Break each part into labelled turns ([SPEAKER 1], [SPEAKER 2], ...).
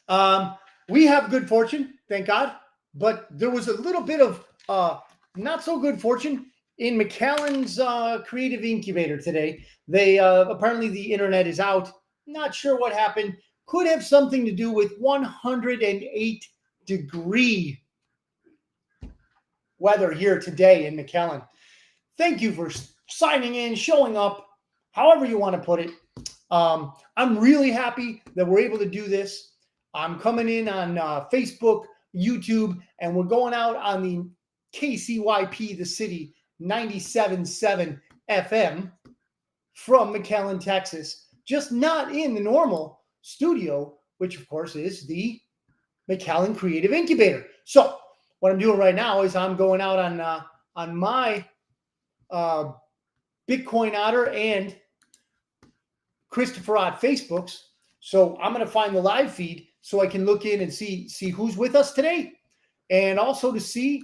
[SPEAKER 1] Um, we have good fortune, thank God, but there was a little bit of not so good fortune in McAllen's creative incubator today. They apparently the internet is out. Not sure what happened. Could have something to do with 108-degree weather here today in McAllen. Thank you for signing in, showing up, however you want to put it. I'm really happy that we're able to do this. I'm coming in on Facebook, YouTube, and we're going out on the KCYP, the city, 97.7 FM from McAllen, Texas. Just not in the normal studio, which of course is the McAllen Creative Incubator. So what I'm doing right now is I'm going out on my Bitcoin Otter and Christopher Ott Facebooks. So I'm going to find the live feed so I can look in and see who's with us today, and also to see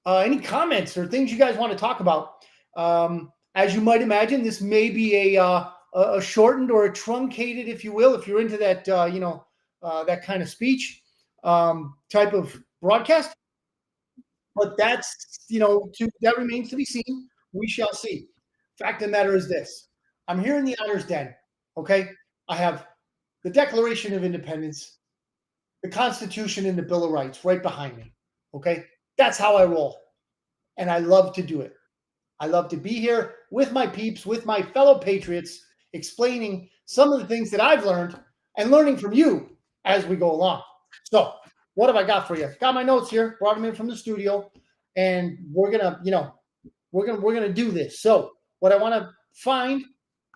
[SPEAKER 1] any comments or things you guys want to talk about. As you might imagine, this may be a shortened or a truncated, if you will, if you're into that that kind of speech type of broadcast. But that's that remains to be seen. We shall see. Fact of the matter is this: I'm here in the Otter's Den. Okay, I have the Declaration of Independence, the Constitution, and the Bill of Rights right behind me. Okay, that's how I roll, and I love to do it. I love to be here with my peeps, with my fellow patriots, explaining some of the things that I've learned and learning from you as we go along. So, what have I got for you? Got my notes here. Brought them in from the studio, and we're gonna do this. So, what I want to find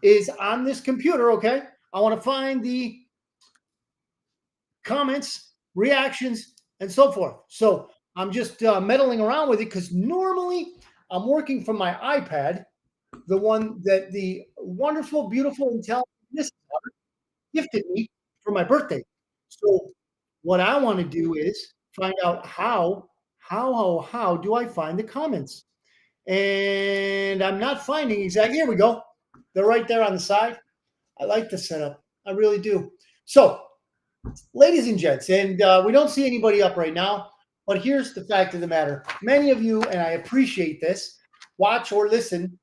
[SPEAKER 1] is on this computer, okay? I want to find the comments, reactions, and so forth. So I'm just meddling around with it because normally I'm working from my iPad, the one that the wonderful, beautiful, intelligent Mrs. Otter gifted me for my birthday. So what I want to do is find out how do I find the comments? And I'm not finding exactly. Here we go. They're right there on the side. I like the setup. I really do. So, ladies and gents, and we don't see anybody up right now, but here's the fact of the matter. Many of you, and I appreciate this, watch or listen,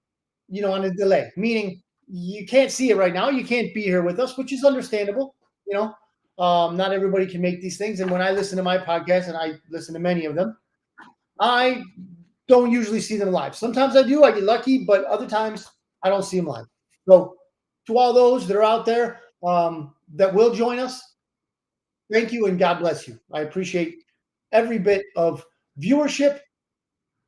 [SPEAKER 1] on a delay, meaning you can't see it right now. You can't be here with us, which is understandable. Not everybody can make these things. And when I listen to my podcast, and I listen to many of them, I don't usually see them live. Sometimes I do. I get lucky, but other times I don't see them live. So to all those that are out there that will join us, thank you and God bless you. I appreciate every bit of viewership,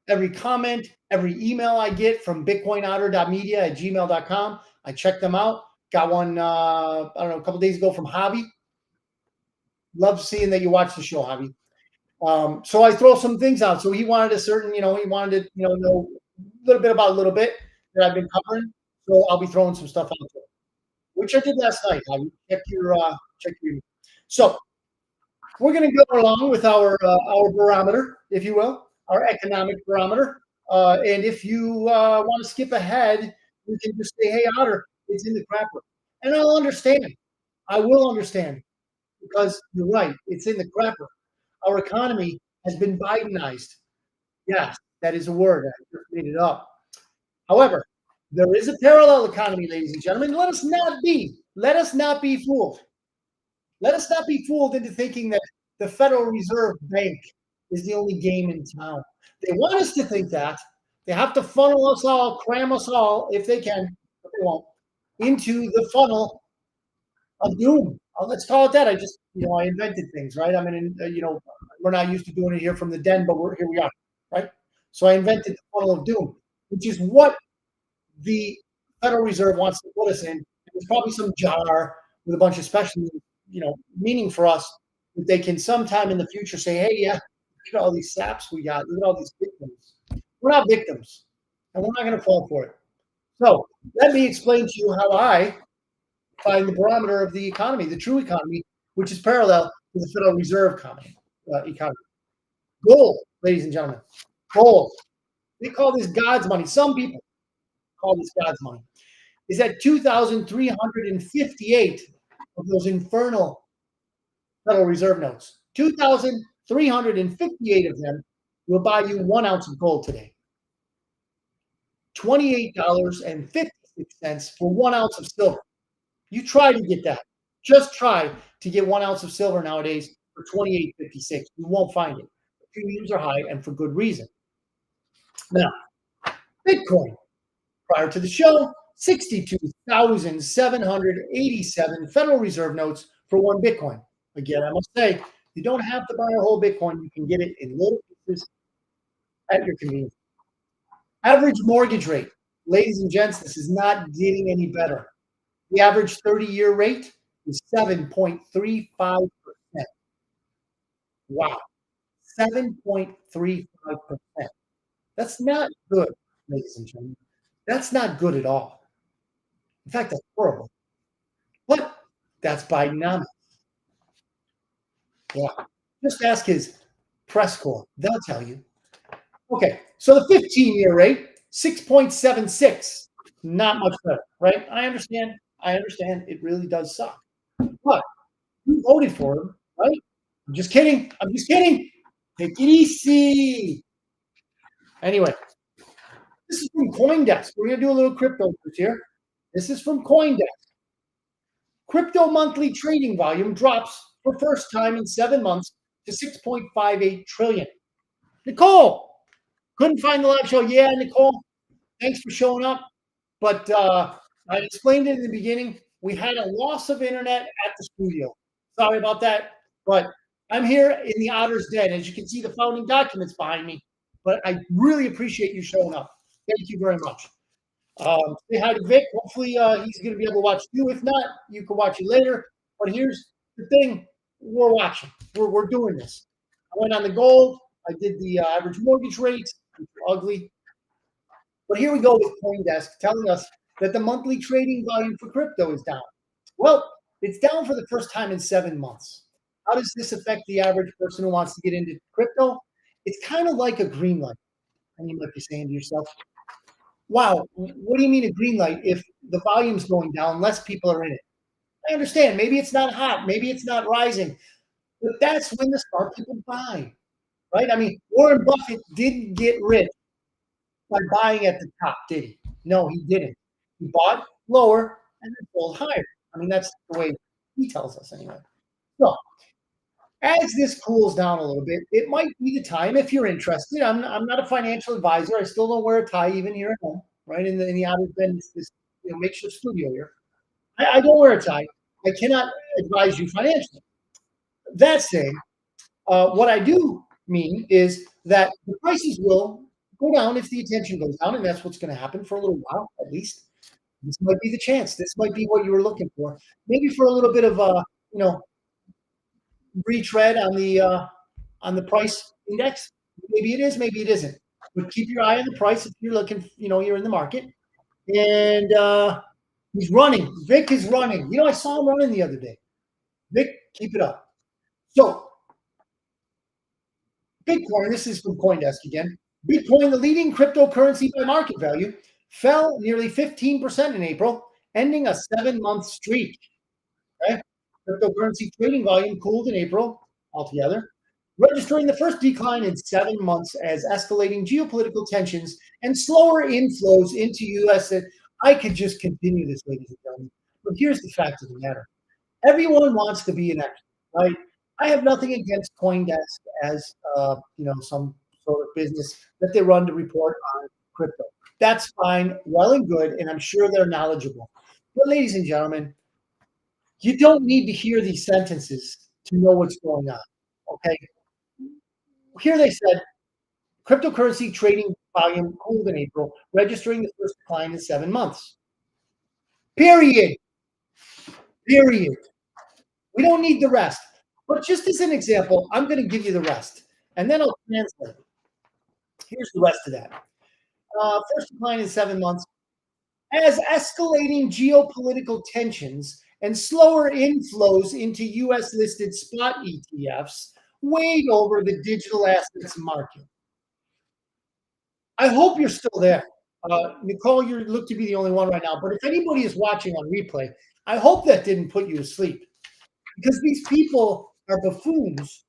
[SPEAKER 1] every comment, every email I get from bitcoinotter.media@gmail.com. I check them out. Got one, a couple days ago from Javi. Love seeing that you watch the show, Javi. So I throw some things out. So he wanted a certain, he wanted to, know a little bit about a little bit that I've been covering. So I'll be throwing some stuff out there, which I did last night. Check your. So we're going to go along with our barometer, if you will, our economic barometer. And if you want to skip ahead, you can just say, "Hey, Otter, it's in the crapper," and I'll understand. I will understand because you're right. It's in the crapper. Our economy has been Bidenized. Yes, that is a word. I just made it up. However, there is a parallel economy, ladies and gentlemen. Let us not be fooled. Let us not be fooled into thinking that the Federal Reserve Bank is the only game in town. They want us to think that. They have to funnel us all, cram us all, if they can, but they won't, into the funnel of doom. Let's call it that. I just, I invented things, right? I mean, we're not used to doing it here from the den, but here we are, right? So I invented the funnel of doom, which is what the Federal Reserve wants to put us in. There's probably some jar with a bunch of special, meaning for us that they can sometime in the future say, "Hey, yeah, look at all these saps we got. Look at all these victims." We're not victims, and we're not going to fall for it. So let me explain to you how I find the barometer of the economy, the true economy, which is parallel to the Federal Reserve economy. Gold, ladies and gentlemen, gold. They call this God's money. Some people call this God's money. Is at 2,358 of those infernal Federal Reserve notes. 2,358 of them will buy you 1 ounce of gold today. $28.56 for 1 ounce of silver. You try to get that. Just try to get 1 ounce of silver nowadays for 28.56. You won't find it. The premiums are high and for good reason. Now, Bitcoin, prior to the show, 62,787 Federal Reserve notes for one Bitcoin. Again, I must say, you don't have to buy a whole Bitcoin. You can get it in little pieces at your convenience. Average mortgage rate. Ladies and gents, this is not getting any better. The average 30-year rate is 7.35%. Wow. 7.35%. That's not good, ladies and gentlemen. That's not good at all. In fact, that's horrible. But that's Bidenomics. Yeah. Just ask his press corps. They'll tell you. Okay. So the 15-year rate, 6.76. Not much better, right? I understand. It really does suck. But you voted for him, right? I'm just kidding. Take it easy. Anyway, this is from CoinDesk. We're going to do a little crypto news here. This is from CoinDesk. Crypto monthly trading volume drops for first time in 7 months to 6.58 trillion. Nicole, couldn't find the live show. Yeah, Nicole, thanks for showing up. But I explained it in the beginning. We had a loss of internet at the studio. Sorry about that. But I'm here in the Otter's Den. As you can see, the founding documents behind me. But I really appreciate you showing up. Thank you very much. Say hi to Vic. Hopefully, he's going to be able to watch you. If not, you can watch it later. But here's the thing. We're watching. We're doing this. I went on the gold. I did the average mortgage rates. Ugly. But here we go with CoinDesk telling us that the monthly trading volume for crypto is down. Well, it's down for the first time in 7 months. How does this affect the average person who wants to get into crypto? It's kind of like a green light. And you might be saying to yourself, wow, what do you mean a green light if the volume's going down, less people are in it? I understand. Maybe it's not hot. Maybe it's not rising. But that's when the smart people buy, right? I mean, Warren Buffett didn't get rich by buying at the top, did he? No, he didn't. He bought lower and then sold higher. I mean, that's the way he tells us anyway. So, as this cools down a little bit, it might be the time if you're interested. I'm not a financial advisor. I still don't wear a tie even here at home, right? In the Outer Bend, this makeshift studio here. I don't wear a tie. I cannot advise you financially. That said, what I do mean is that the prices will go down if the attention goes down, and that's what's going to happen for a little while, at least. This might be the chance. This might be what you were looking for. Maybe for a little bit of retread on the price index. Maybe it is, maybe it isn't. But keep your eye on the price if you're looking, you're in the market. And he's running. Vic is running. I saw him running the other day. Vic, keep it up. So, Bitcoin, this is from CoinDesk again. Bitcoin, the leading cryptocurrency by market value, fell nearly 15% in April, ending a 7-month streak. Okay? Cryptocurrency trading volume cooled in April altogether, registering the first decline in 7 months as escalating geopolitical tensions and slower inflows into U.S. I could just continue this, ladies and gentlemen, but here's the fact of the matter. Everyone wants to be an expert, right? I have nothing against CoinDesk as some sort of business that they run to report on crypto. That's fine, well and good, and I'm sure they're knowledgeable. But ladies and gentlemen, you don't need to hear these sentences to know what's going on, okay? Here they said, cryptocurrency trading volume cooled in April, registering the first decline in 7 months. Period. We don't need the rest. But just as an example, I'm going to give you the rest, and then I'll translate. Here's the rest of that. First decline in 7 months. As escalating geopolitical tensions and slower inflows into U.S.-listed spot ETFs weighed over the digital assets market. I hope you're still there. Nicole, you look to be the only one right now, but if anybody is watching on replay, I hope that didn't put you to sleep. Because these people are buffoons.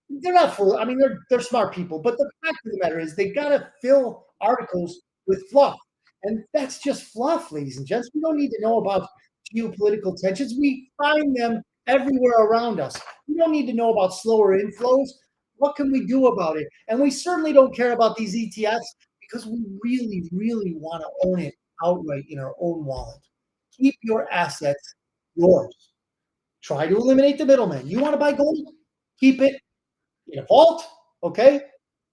[SPEAKER 1] They're not full. I mean, they're smart people, but the fact of the matter is they gotta fill articles with fluff, and that's just fluff, ladies and gents. We don't need to know about geopolitical tensions. We find them everywhere around us. We don't need to know about slower inflows. What can we do about it? And we certainly don't care about these ETFs because we really, really want to own it outright in our own wallet. Keep your assets yours. Try to eliminate the middleman. You want to buy gold? Keep it in a vault, okay?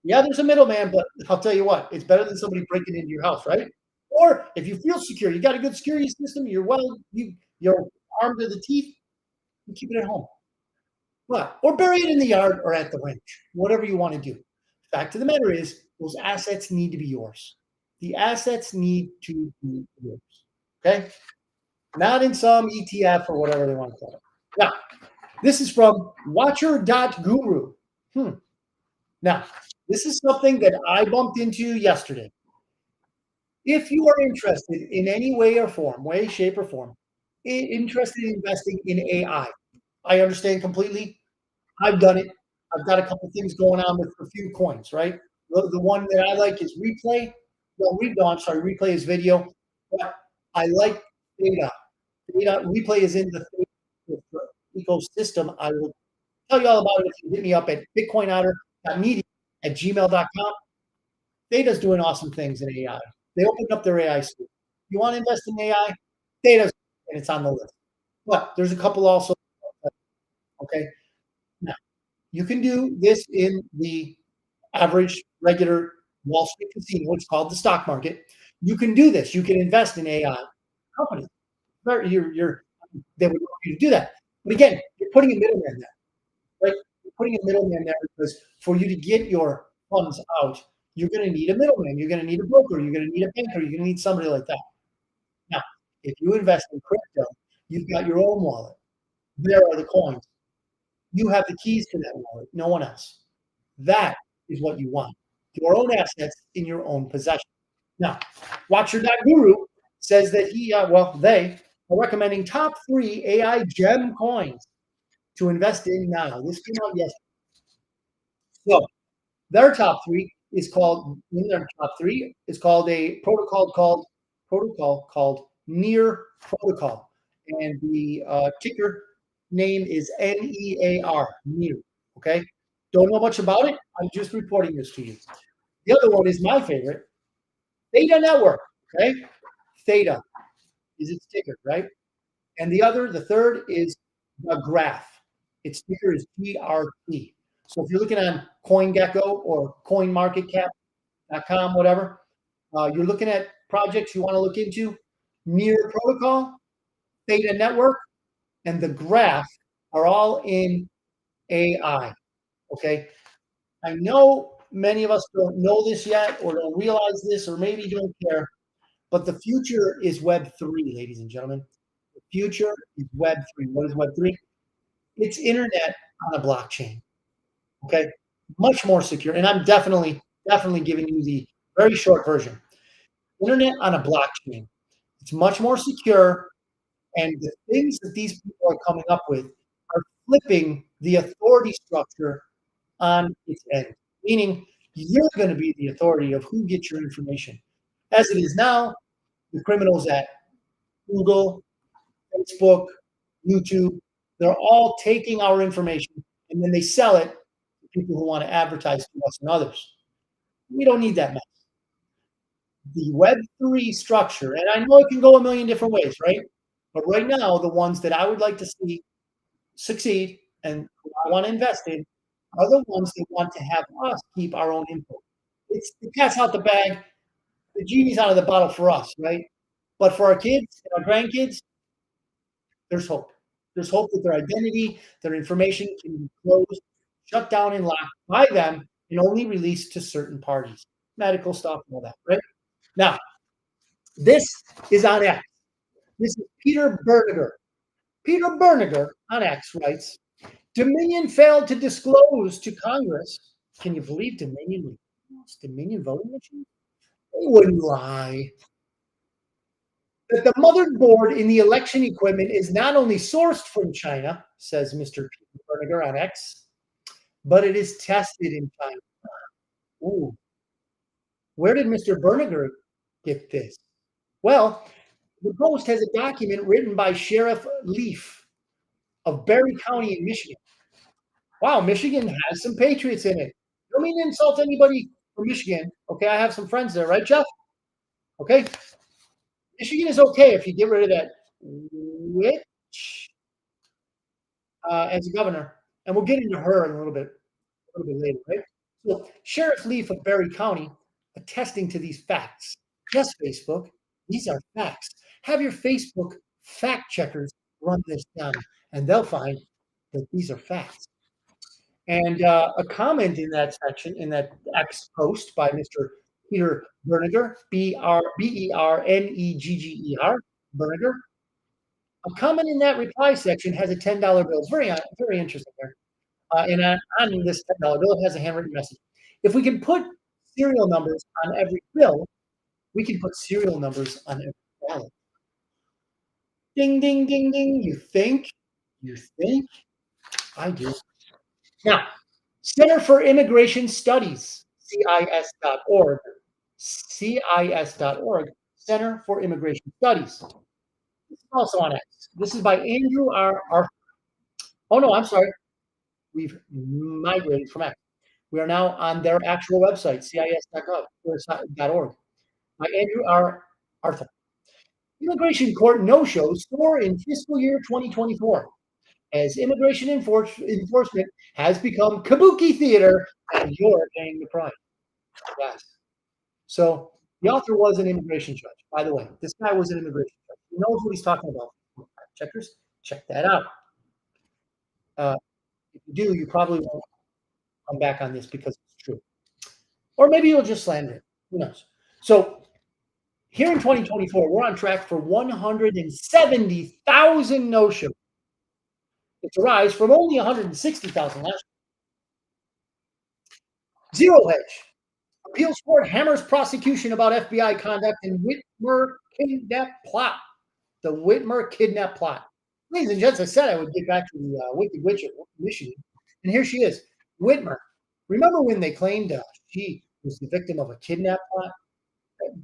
[SPEAKER 1] Yeah, there's a middleman, but I'll tell you what, it's better than somebody breaking into your house, right? Or if you feel secure, you got a good security system, you're armed to the teeth, you keep it at home. But or bury it in the yard or at the ranch, whatever you want to do. Fact of the matter is, those assets need to be yours. The assets need to be yours. Okay? Not in some ETF or whatever they want to call it. Now, this is from Watcher.guru. Now, this is something that I bumped into yesterday. If you are interested in any way or form, way, shape, or form, interested in investing in AI, I understand completely. I've done it. I've got a couple things going on with a few coins, right? The one that I like is Replay. Well, no, I'm sorry, Replay is video, but I like Theta. Theta Replay is in the ecosystem. I will tell you all about it if you hit me up at bitcoinotter.media@gmail.com. Theta's doing awesome things in AI. They opened up their AI school. You want to invest in AI? Theta's, and it's on the list. But there's a couple also. Okay. Now, you can do this in the average, regular Wall Street casino. It's called the stock market. You can do this. You can invest in AI companies. They would want you to do that. But again, you're putting a middleman there, right? You're putting a middleman there because for you to get your funds out, you're going to need a middleman. You're going to need a broker. You're going to need a banker. You're going to need somebody like that. Now, if you invest in crypto, you've got your own wallet. There are the coins. You have the keys to that wallet, no one else. That is what you want. Your own assets in your own possession. Now, Watcher.guru says that they are recommending top 3 AI gem coins to invest in now. This came out yesterday. So their top 3 is called, in their top 3 is called a protocol called Near Protocol. And the ticker name is NEAR, Near. Okay. Don't know much about it. I'm just reporting this to you. The other one is my favorite, Theta Network. Okay. Theta is its ticker, right? And the third is the Graph. Its ticker is GRT. So if you're looking on CoinGecko or CoinMarketCap.com, whatever, you're looking at projects you want to look into, Near Protocol, Theta Network, and the Graph are all in AI. Okay. I know many of us don't know this yet or don't realize this or maybe don't care, but the future is Web3, ladies and gentlemen. The future is Web3. What is Web3? It's internet on a blockchain. Okay. Much more secure. And I'm definitely giving you the very short version. Internet on a blockchain. It's much more secure. And the things that these people are coming up with are flipping the authority structure on its end, meaning you're going to be the authority of who gets your information. As it is now, the criminals at Google, Facebook, YouTube, they're all taking our information and then they sell it to people who want to advertise to us and others. We don't need that mess. The Web3 structure, and I know it can go a million different ways, right? But right now, the ones that I would like to see succeed and who I want to invest in are the ones that want to have us keep our own info. It's the cat's out the bag, the genie's out of the bottle for us, right? But for our kids and our grandkids, there's hope. There's hope that their identity, their information can be closed, shut down, and locked by them and only released to certain parties. Medical stuff and all that, right? Now, this is on X. This is Peter Berniger. Peter Berniger on X writes, Dominion failed to disclose to Congress. Can you believe Dominion voting machine? They wouldn't lie. That the motherboard in the election equipment is not only sourced from China, says Mr. Peter Berniger on X, but it is tested in China. Ooh, where did Mr. Berniger get this? Well, the Post has a document written by Sheriff Leaf of Berry County in Michigan. Wow, Michigan has some patriots in it. Don't mean to insult anybody from Michigan. Okay, I have some friends there, right, Jeff? Okay, Michigan is okay if you get rid of that witch as a governor, and we'll get into her in a little bit later, right? So, Sheriff Leaf of Berry County attesting to these facts. Yes, Facebook, these are facts. Have your Facebook fact checkers run this down, and they'll find that these are facts. And a comment in that section, in that X post by Mr. Peter Bernegger, Bernegger, Bernegger, a comment in that reply section has a $10 bill. It's very interesting there. And on this $10 bill, it has a handwritten message. If we can put serial numbers on every bill, we can put serial numbers on every ballot. Ding, ding, ding, ding. You think? You think? I do. Now, Center for Immigration Studies, CIS.org. CIS.org, Center for Immigration Studies. This is also on X. This is by Andrew R. Oh, no, I'm sorry. We've migrated from X. We are now on their actual website, cis.gov.org, by Andrew R. Arthur. Immigration court no-shows soar in fiscal year 2024 as immigration enforcement has become kabuki theater and you're paying the price. Yes. So the author was an immigration judge. By the way, this guy was an immigration judge. He knows what he's talking about. Checkers, check that out. If you do, you probably won't come back on this because it's true. Or maybe you'll just slander it. Who knows? So here in 2024, we're on track for 170,000 no-shows. It's a rise from only 160,000 last year. Zero Hedge. Appeals court hammers prosecution about FBI conduct in Whitmer kidnap plot. The Whitmer kidnap plot. Ladies and gents, I said I would get back to the Wicked Witch of Michigan. And here she is. Whitmer. Remember when they claimed she was the victim of a kidnap plot?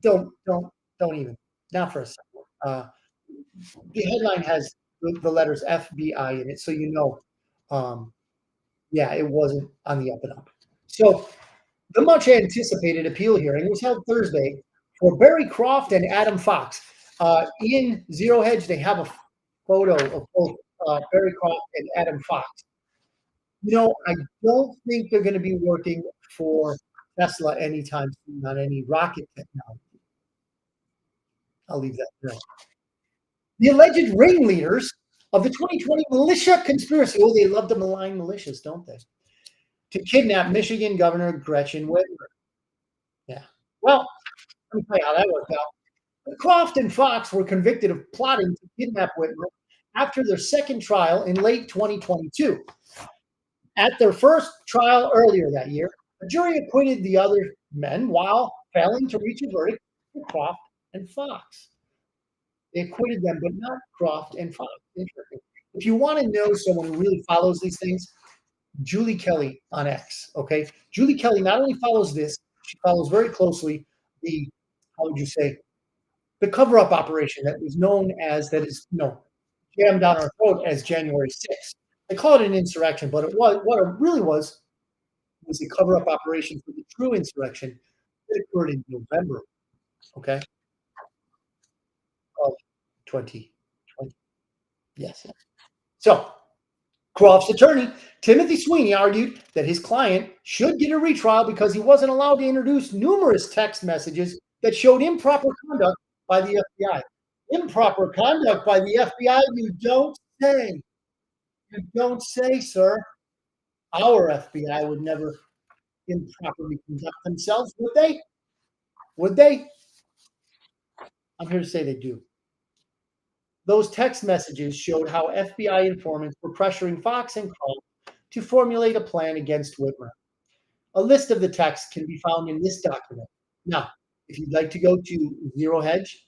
[SPEAKER 1] Don't even. Not for a second. The headline has the letters FBI in it, so you know, yeah, it wasn't on the up and up. So the much anticipated appeal hearing was held Thursday for Barry Croft and Adam Fox. In Zero Hedge, they have a photo of both Barry Croft and Adam Fox. You know, I don't think they're going to be working for Tesla anytime soon on any rocket technology. I'll leave that there. The alleged ringleaders of the 2020 militia conspiracy. Oh, they love to malign militias, don't they? To kidnap Michigan Governor Gretchen Whitmer. Yeah. Well, let me tell you how that worked out. Croft and Fox were convicted of plotting to kidnap Whitmer after their second trial in late 2022. At their first trial earlier that year, a jury acquitted the other men while failing to reach a verdict for Croft and Fox. They acquitted them, but not Croft and Fox. Interesting. If you want to know someone who really follows these things, Julie Kelly on X. Okay, Julie Kelly not only follows this, she follows very closely the, how would you say, the cover-up operation that was known as, that is, jammed down our throat as January 6th. They call it an insurrection, but what it really was a cover-up operation for the true insurrection that occurred in November. Okay. Of 2020. Yes. So, Croft's attorney, Timothy Sweeney, argued that his client should get a retrial because he wasn't allowed to introduce numerous text messages that showed improper conduct by the FBI. Improper conduct by the FBI, you don't say. You don't say, sir. Our FBI would never improperly conduct themselves, would they? Would they? I'm here to say they do. Those text messages showed how FBI informants were pressuring Fox and Croft to formulate a plan against Whitmer. A list of the texts can be found in this document. Now, if you'd like to go to Zero Hedge,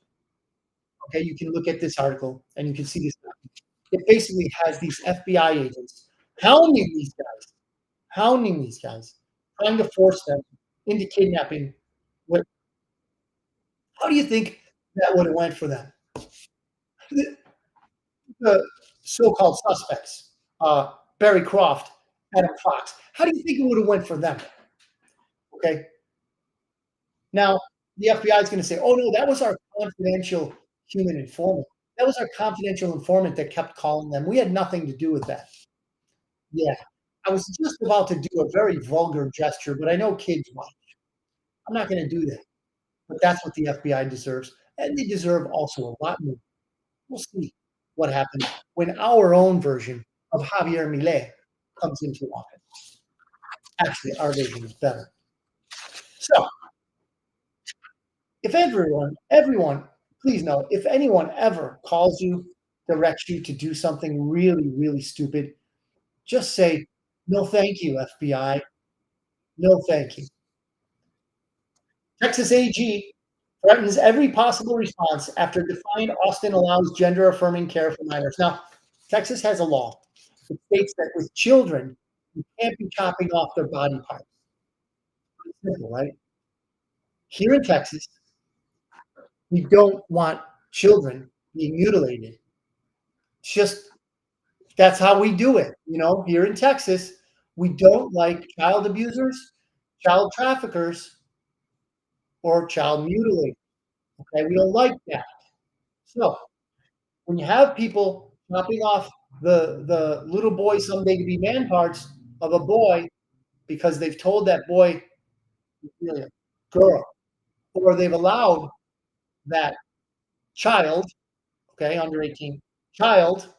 [SPEAKER 1] okay, you can look at this article and you can see this document. it basically has these FBI agents hounding these guys, hounding these guys, trying to force them into kidnapping. What? How do you think that would have went for them? The so-called suspects, Barry Croft, Adam Fox. How do you think it would have went for them? Okay. Now the FBI is going to say, "Oh no, that was our confidential human informant. That was our confidential informant that kept calling them. We had nothing to do with that." Yeah. I was just about to do a very vulgar gesture, but I know kids watch. I'm not going to do that. But that's what the FBI deserves, and they deserve also a lot more. We'll see what happens when our own version of Javier Milei comes into office. Actually, our version is better. So, if everyone, please know, if anyone ever calls you, directs you to do something really, really stupid, just say, no, thank you, FBI. No, thank you. Texas AG threatens every possible response after defiant Austin allows gender affirming care for minors. Now, Texas has a law that states that with children, you can't be chopping off their body parts. Pretty simple, right? Here in Texas, we don't want children being mutilated. It's just that's how we do it. Here in Texas, we don't like child abusers, child traffickers, or child mutilators. Okay, we don't like that. So when you have people chopping off the little boy someday to be man parts of a boy because they've told that boy really a girl, or they've allowed that child, okay, under 18 child,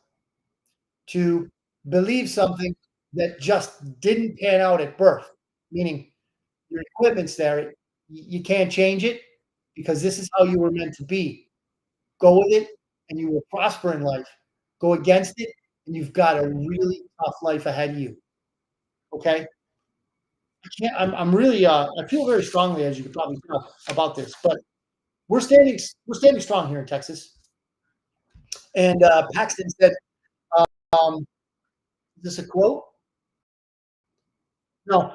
[SPEAKER 1] to believe something that just didn't pan out at birth, meaning your equipment's there, you can't change it because this is how you were meant to be. Go with it, and you will prosper in life. Go against it, and you've got a really tough life ahead of you. Okay? I can't. I'm really. I feel very strongly, as you could probably tell, about this. But we're standing strong here in Texas. And Paxton said, um, "Is this a quote? No,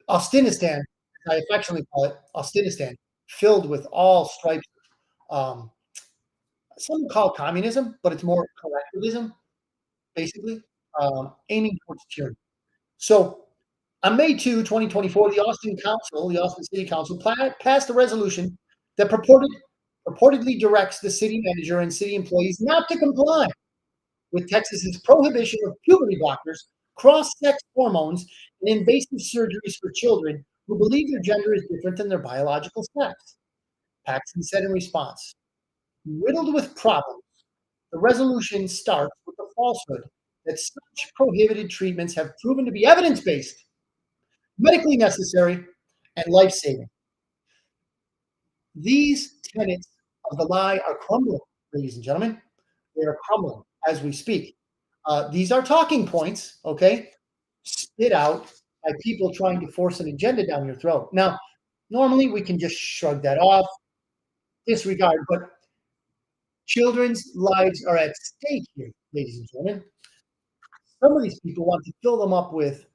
[SPEAKER 1] Austinistan, as I affectionately call it, Austinistan, filled with all stripes. Um, some call it communism, but it's more collectivism, basically, aiming towards tyranny. So on May 2, 2024, the Austin City Council, passed a resolution that purportedly directs the city manager and city employees not to comply with Texas's prohibition of puberty blockers, cross-sex hormones, and invasive surgeries for children who believe their gender is different than their biological sex. Paxton said in response, riddled with problems, the resolution starts with the falsehood that such prohibited treatments have proven to be evidence-based, medically necessary, and life-saving. These tenets of the lie are crumbling, ladies and gentlemen. They are crumbling as we speak. These are talking points, okay, spit out by people trying to force an agenda down your throat. Now, normally we can just shrug that off, disregard, but children's lives are at stake here, ladies and gentlemen. Some of these people want to fill them up with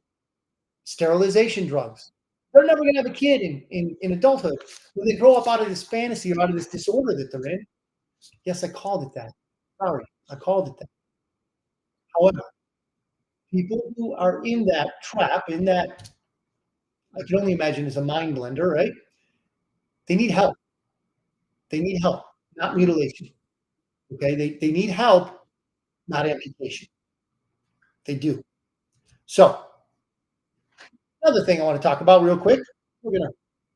[SPEAKER 1] sterilization drugs. They're never going to have a kid in adulthood when they grow up out of this fantasy or out of this disorder that they're in. Yes, I called it that. Sorry, I called it that. However, people who are in that trap, in that, I can only imagine is a mind blender, right? They need help. They need help, not mutilation. Okay, they need help, not amputation. They do. So, another thing I want to talk about real quick. We're gonna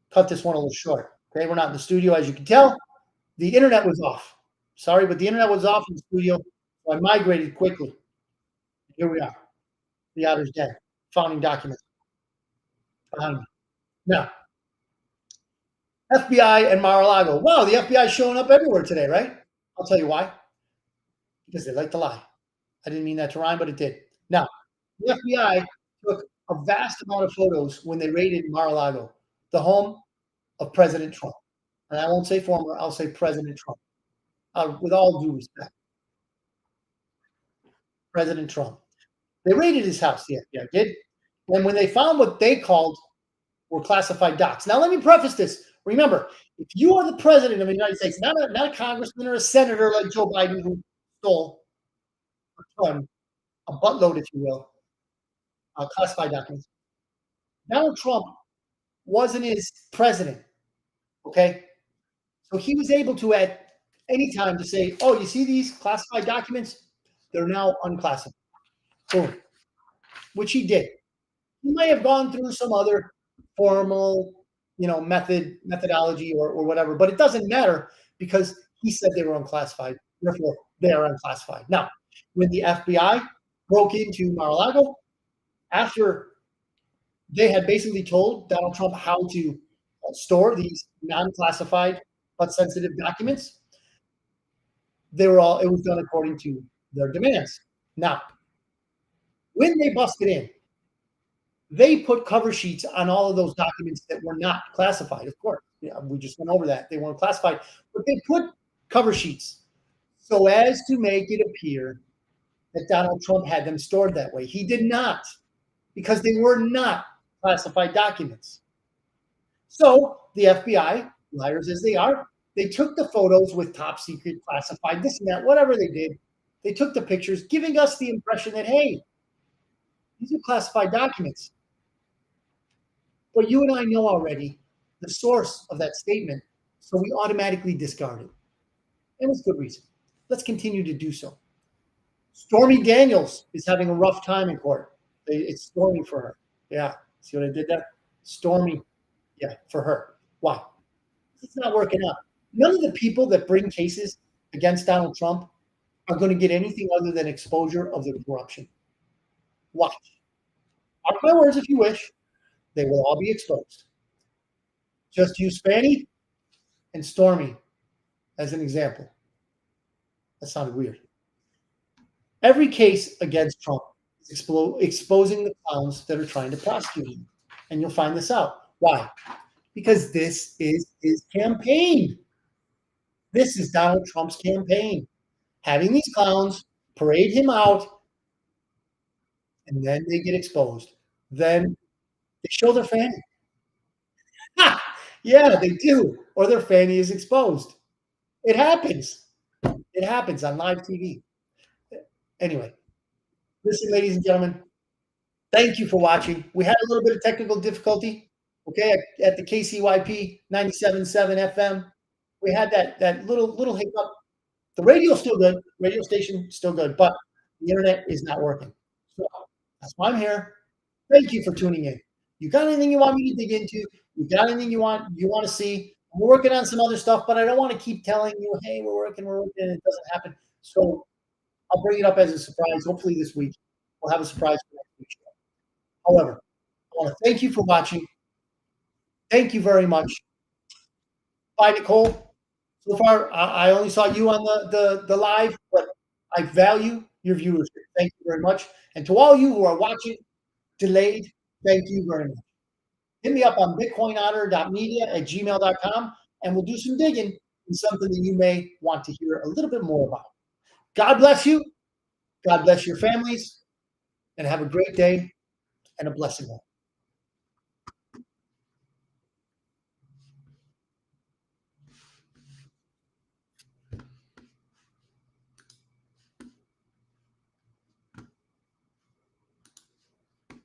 [SPEAKER 1] cut this one a little short. Okay, we're not in the studio, as you can tell. The internet was off. Sorry, but the internet was off in the studio, so I migrated quickly. Here we are. The Otter's dead. Founding documents behind me. Now, FBI and Mar-a-Lago. Wow, the FBI is showing up everywhere today, right? I'll tell you why. Because they like to lie. I didn't mean that to rhyme, but it did. Now, the FBI took a vast amount of photos when they raided Mar-a-Lago, the home of President Trump. And I won't say former, I'll say President Trump, with all due respect. President Trump. They raided his house, the FBI did. And when they found what they called were classified docs. Now, let me preface this. Remember, if you are the president of the United States, not a congressman or a senator like Joe Biden who stole a ton, a buttload, if you will, classified documents. Donald Trump wasn't his president, okay? So he was able to, at any time, to say, oh, you see these classified documents? They're now unclassified. Boom, which he did. He may have gone through some other formal, methodology or whatever, but it doesn't matter because he said they were unclassified. Therefore, they are unclassified. Now, when the FBI broke into Mar-a-Lago, after they had basically told Donald Trump how to store these non-classified but sensitive documents, it was done according to their demands. Now, when they busted in, they put cover sheets on all of those documents that were not classified. Of course, we just went over that. They weren't classified, but they put cover sheets so as to make it appear that Donald Trump had them stored that way. He did not, because they were not classified documents. So the FBI, liars as they are, they took the photos with top secret, classified, this and that, whatever they did. They took the pictures, giving us the impression that, hey, these are classified documents. But you and I know already the source of that statement, so we automatically discard it. And with good reason. Let's continue to do so. Stormy Daniels is having a rough time in court. It's stormy for her. Yeah. See what I did there? Stormy. Yeah, for her. Why? It's not working out. None of the people that bring cases against Donald Trump are going to get anything other than exposure of the corruption. Watch. Mark my words if you wish. They will all be exposed. Just use Fanny and Stormy as an example. That sounded weird. Every case against Trump is exposing the clowns that are trying to prosecute him. And you'll find this out. Why? Because this is his campaign. This is Donald Trump's campaign. Having these clowns parade him out, and then they get exposed. Then they show their fanny. Yeah, they do. Or their fanny is exposed. It happens. It happens on live TV. Anyway, listen, ladies and gentlemen, thank you for watching. We had a little bit of technical difficulty, okay, at the KCYP 97.7 FM. We had that little hiccup. The radio's still good. Radio station still good, but the internet is not working. So that's why I'm here. Thank you for tuning in. You got anything you want me to dig into? You got anything you want to see? We're working on some other stuff, but I don't want to keep telling you, hey, we're working, and it doesn't happen. So I'll bring it up as a surprise. Hopefully this week we'll have a surprise for next week's show. However, I want to thank you for watching. Thank you very much. Bye, Nicole. So far, I only saw you on the live, but I value your viewership. Thank you very much. And to all you who are watching delayed, thank you very much. Hit me up on bitcoinotter.media@gmail.com, and we'll do some digging in something that you may want to hear a little bit more about. God bless you. God bless your families, and have a great day and a blessed one.